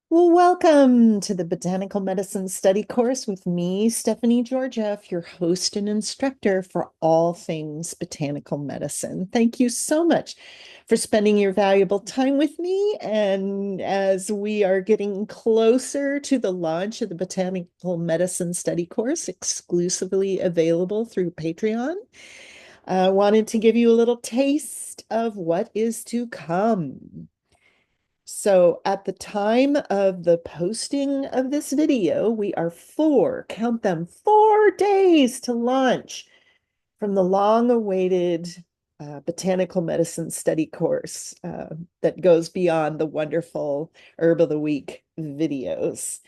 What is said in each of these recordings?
Well, welcome to the Botanical Medicine Study course with me, Stephanie Georgiev, your host and instructor for all things botanical medicine. Thank you so much for spending your valuable time with me. And as we are getting closer to the launch of the Botanical Medicine Study course, exclusively available through Patreon, I wanted to give you a little taste of what is to come. So at the time of the posting of this video, we are count them, 4 days to launch from the long-awaited botanical medicine study course that goes beyond the wonderful Herb of the Week videos.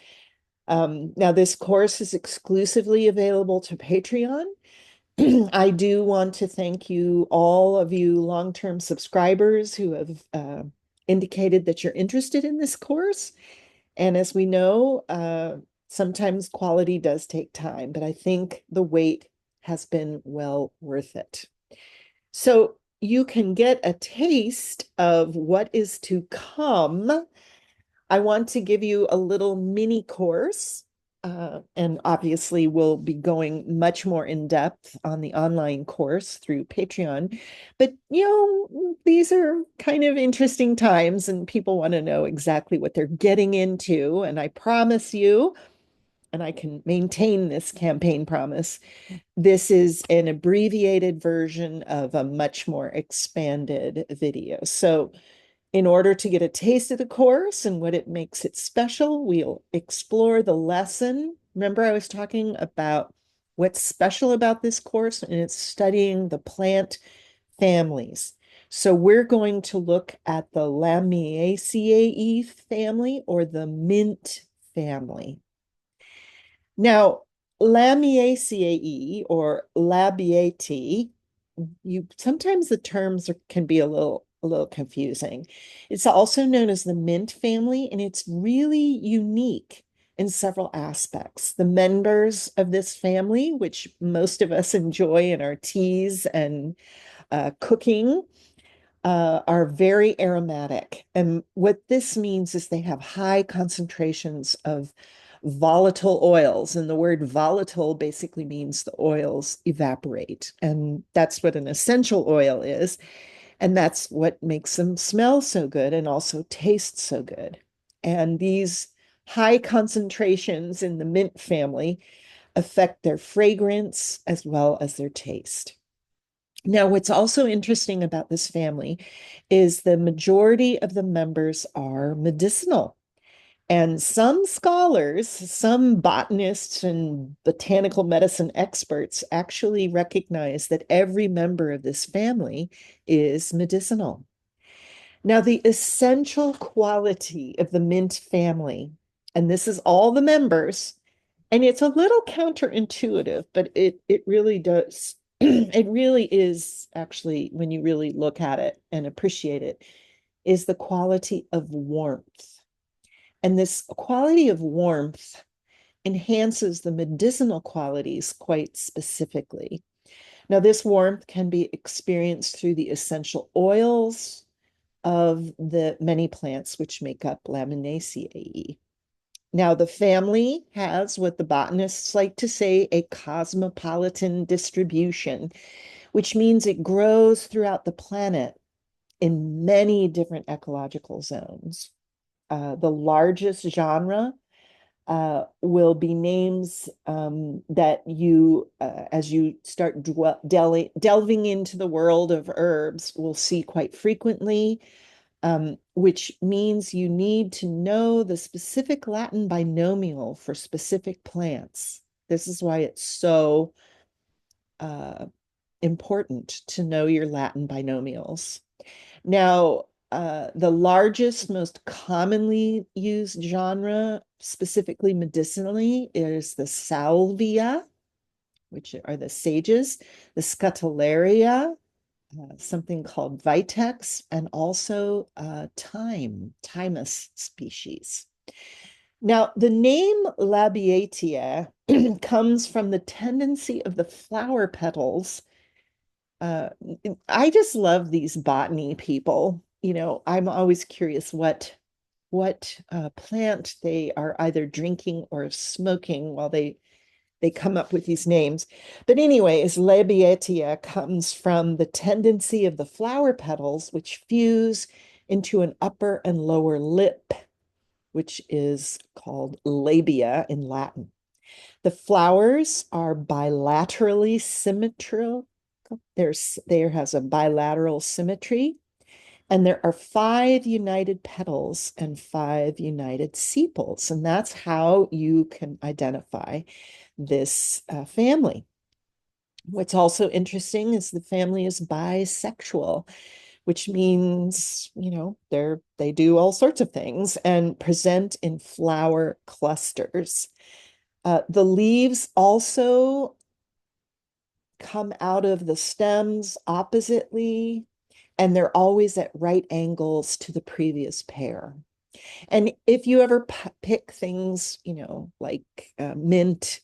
Now, this course is exclusively available to Patreon. I do want to thank you, all of you long-term subscribers who have indicated that you're interested in this course. And as we know, sometimes quality does take time, but I think the wait has been well worth it. So you can get a taste of what is to come. I want to give you a little mini course, and obviously we'll be going much more in depth on the online course through Patreon. But, these are kind of interesting times and people want to know exactly what they're getting into. And I promise you, and I can maintain this campaign promise, this is an abbreviated version of a much more expanded video. So in order to get a taste of the course and what it makes it special, we'll explore the lesson. Remember, I was talking about what's special about this course, and it's studying the plant families. So we're going to look at the Lamiaceae family or the mint family. Now, Lamiaceae or Labiata, you sometimes the terms can be a little confusing. It's also known as the mint family, and it's really unique in several aspects. The members of this family, which most of us enjoy in our teas and cooking, are very aromatic. And what this means is they have high concentrations of volatile oils. And the word volatile basically means the oils evaporate. And that's what an essential oil is. And that's what makes them smell so good and also taste so good. And these high concentrations in the mint family affect their fragrance as well as their taste. Now, what's also interesting about this family is the majority of the members are medicinal. And some scholars, some botanists and botanical medicine experts actually recognize that every member of this family is medicinal. Now, the essential quality of the mint family, and this is all the members, and it's a little counterintuitive, but it really does. It really is actually, when you really look at it and appreciate it, is the quality of warmth. And this quality of warmth enhances the medicinal qualities quite specifically. Now, this warmth can be experienced through the essential oils of the many plants which make up Laminaceae. Now, the family has what the botanists like to say a cosmopolitan distribution, which means it grows throughout the planet in many different ecological zones. The largest genre will be names that you, as you start delving into the world of herbs, will see quite frequently, which means you need to know the specific Latin binomial for specific plants. This is why it's so uh, important to know your Latin binomials. Now, the largest, most commonly used genre, specifically medicinally, is the salvia, which are the sages, the scutellaria, something called vitex, and also thymus species. Now, the name Labiatia comes from the tendency of the flower petals. Uh, I just love these botany people. I'm always curious what what plant they are either drinking or smoking while they come up with these names. But anyways, Labiatia comes from the tendency of the flower petals, which fuse into an upper and lower lip, which is called labia in Latin. The flowers are bilaterally symmetrical. There has a bilateral symmetry, and there are 5 united petals and 5 united sepals, and that's how you can identify this family. What's also interesting is the family is bisexual, which means, they do all sorts of things and present in flower clusters. The leaves also come out of the stems oppositely, and they're always at right angles to the previous pair. And if you ever pick things, like mint,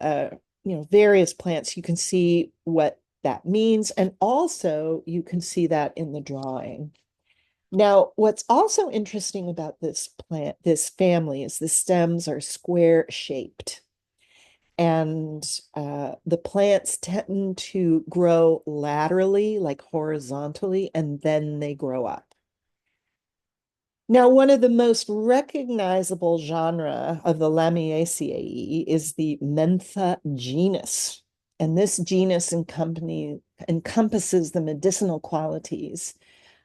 uh, various plants, you can see what that means. And also you can see that in the drawing. Now, what's also interesting about this plant, this family, is the stems are square shaped. And the plants tend to grow laterally, like horizontally, and then they grow up. Now, one of the most recognizable genre of the Lamiaceae is the Mentha genus. And this genus encompasses the medicinal qualities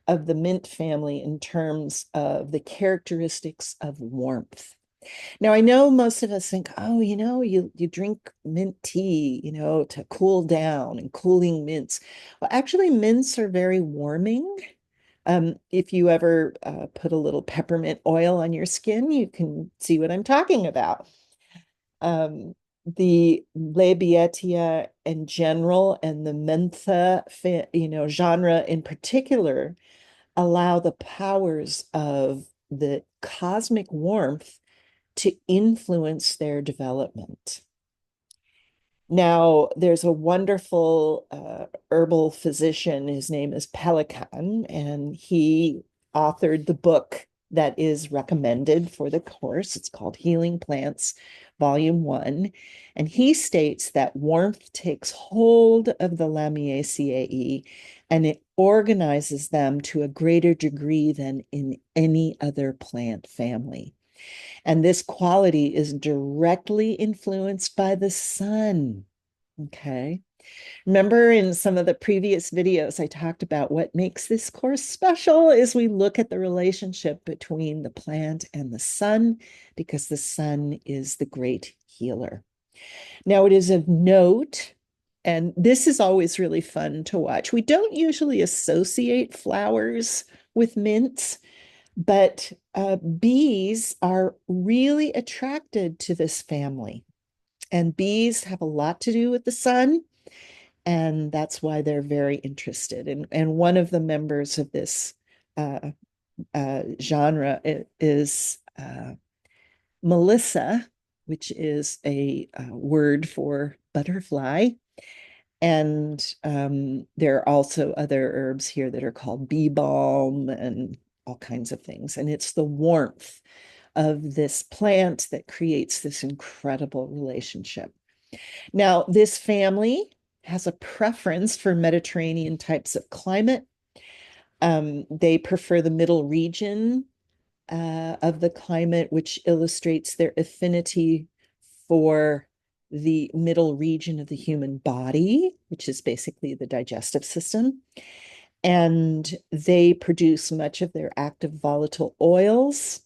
of the mint family in terms of the characteristics of warmth. Now, I know most of us think, oh, you drink mint tea, to cool down, and cooling mints. Well, actually, mints are very warming. If you ever put a little peppermint oil on your skin, you can see what I'm talking about. The Labiatia in general and the Mentha, genre in particular allow the powers of the cosmic warmth to influence their development. Now, there's a wonderful herbal physician. His name is Pelikan, and he authored the book that is recommended for the course. It's called Healing Plants, Volume 1. And he states that warmth takes hold of the Lamiaceae and it organizes them to a greater degree than in any other plant family. And this quality is directly influenced by the sun. Okay. Remember in some of the previous videos, I talked about what makes this course special is we look at the relationship between the plant and the sun, because the sun is the great healer. Now, it is of note, and this is always really fun to watch. We don't usually associate flowers with mints, but bees are really attracted to this family. And bees have a lot to do with the sun, and that's why they're very interested. And one of the members of this uh, genre is Melissa, which is a word for butterfly. And there are also other herbs here that are called bee balm and all kinds of things. And it's the warmth of this plant that creates this incredible relationship. Now, this family has a preference for Mediterranean types of climate. They prefer the middle region of the climate, which illustrates their affinity for the middle region of the human body, which is basically the digestive system. And they produce much of their active volatile oils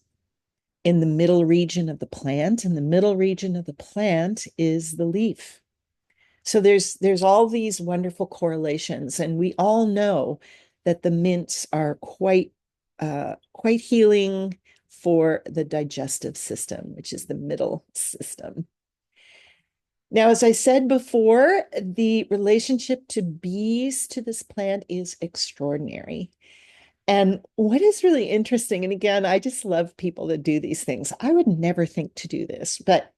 in the middle region of the plant, and the middle region of the plant is the leaf. So there's all these wonderful correlations, and we all know that the mints are quite healing for the digestive system, which is the middle system. Now, as I said before, the relationship to bees to this plant is extraordinary. And what is really interesting, and again, I just love people that do these things. I would never think to do this, but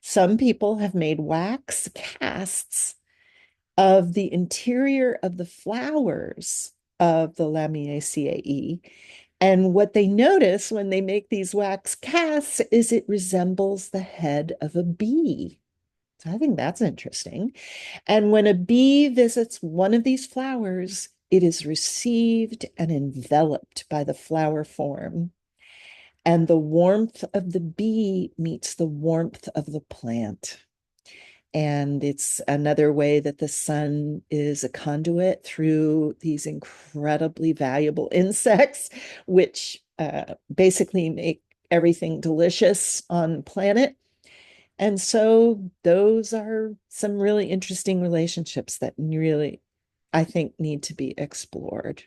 some people have made wax casts of the interior of the flowers of the Lamiaceae, And what they notice when they make these wax casts is it resembles the head of a bee. So I think that's interesting. And when a bee visits one of these flowers, it is received and enveloped by the flower form. And the warmth of the bee meets the warmth of the plant. And it's another way that the sun is a conduit through these incredibly valuable insects, which basically make everything delicious on the planet. And so those are some really interesting relationships that really, I think, need to be explored.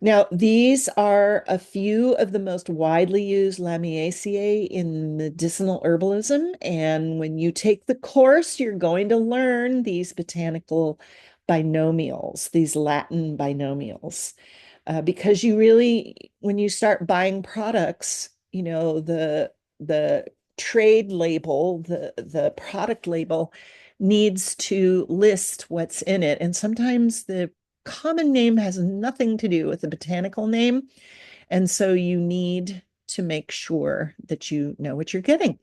Now, these are a few of the most widely used Lamiaceae in medicinal herbalism. And when you take the course, you're going to learn these botanical binomials, these Latin binomials, because you really, when you start buying products, the trade label, the product label needs to list what's in it. And sometimes the common name has nothing to do with the botanical name. And so you need to make sure that you know what you're getting.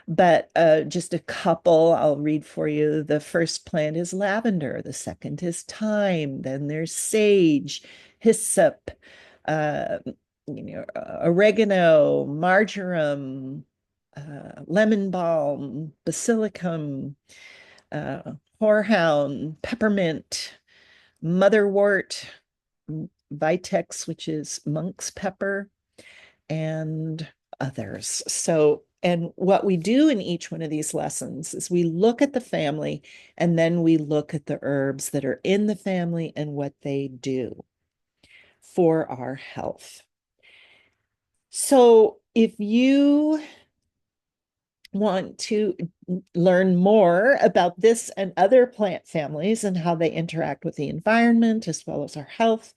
But just a couple, I'll read for you. The first plant is lavender, the second is thyme, then there's sage, hyssop, uh, oregano, marjoram, lemon balm, basilicum, horehound, peppermint, motherwort, vitex, which is monk's pepper, and others. So, and what we do in each one of these lessons is we look at the family and then we look at the herbs that are in the family and what they do for our health. So, if you want to learn more about this and other plant families and how they interact with the environment as well as our health,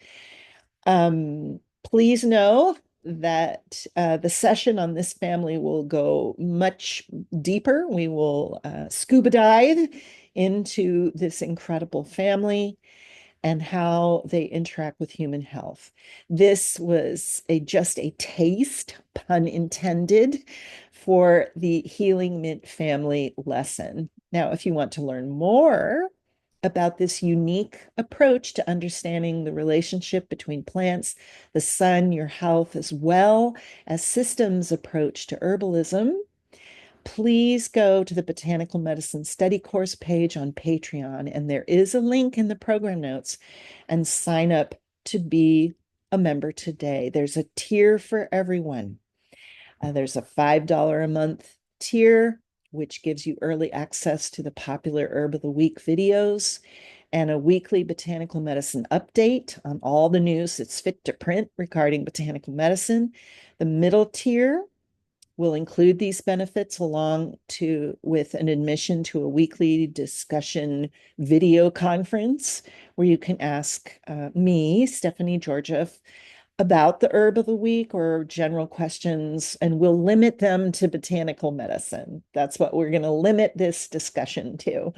please know that the session on this family will go much deeper. We will scuba dive into this incredible family and how they interact with human health. This was just a taste, pun intended, for the Healing Mint family lesson. Now, if you want to learn more about this unique approach to understanding the relationship between plants, the sun, your health, as well as systems approach to herbalism, please go to the Botanical Medicine Study Course page on Patreon, and there is a link in the program notes, and sign up to be a member today. There's a tier for everyone. There's a $5 a month tier, which gives you early access to the popular Herb of the Week videos and a weekly botanical medicine update on all the news that's fit to print regarding botanical medicine. The middle tier will include these benefits along with an admission to a weekly discussion video conference where you can ask me, Stephanie Georgiev, about the herb of the week or general questions, and we'll limit them to botanical medicine. That's what we're going to limit this discussion to.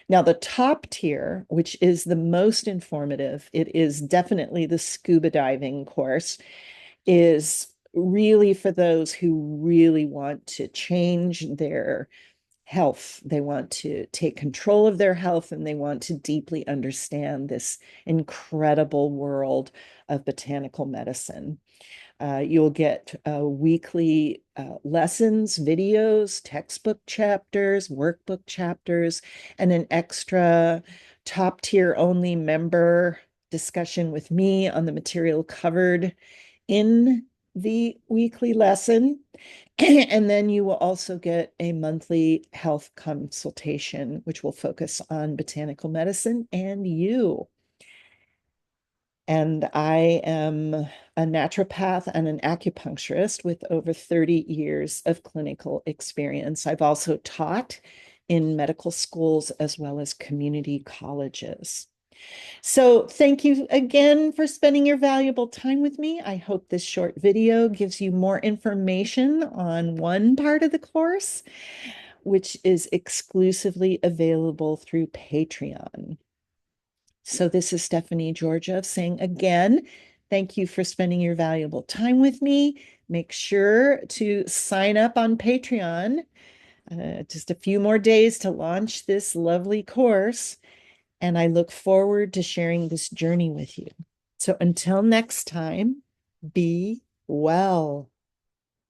Now, the top tier, which is the most informative, it is definitely the scuba diving course, is really for those who really want to change their health. They want to take control of their health and they want to deeply understand this incredible world of botanical medicine. You'll get weekly lessons, videos, textbook chapters, workbook chapters, and an extra top tier only member discussion with me on the material covered in the weekly lesson. And then you will also get a monthly health consultation, which will focus on botanical medicine and you. And I am a naturopath and an acupuncturist with over 30 years of clinical experience. I've also taught in medical schools as well as community colleges. So thank you again for spending your valuable time with me. I hope this short video gives you more information on one part of the course, which is exclusively available through Patreon. So this is Stephanie Georgiev saying again, Thank you for spending your valuable time with me. Make sure to sign up on Patreon. Just a few more days to launch this lovely course, and I look forward to sharing this journey with you. So until next time, be well.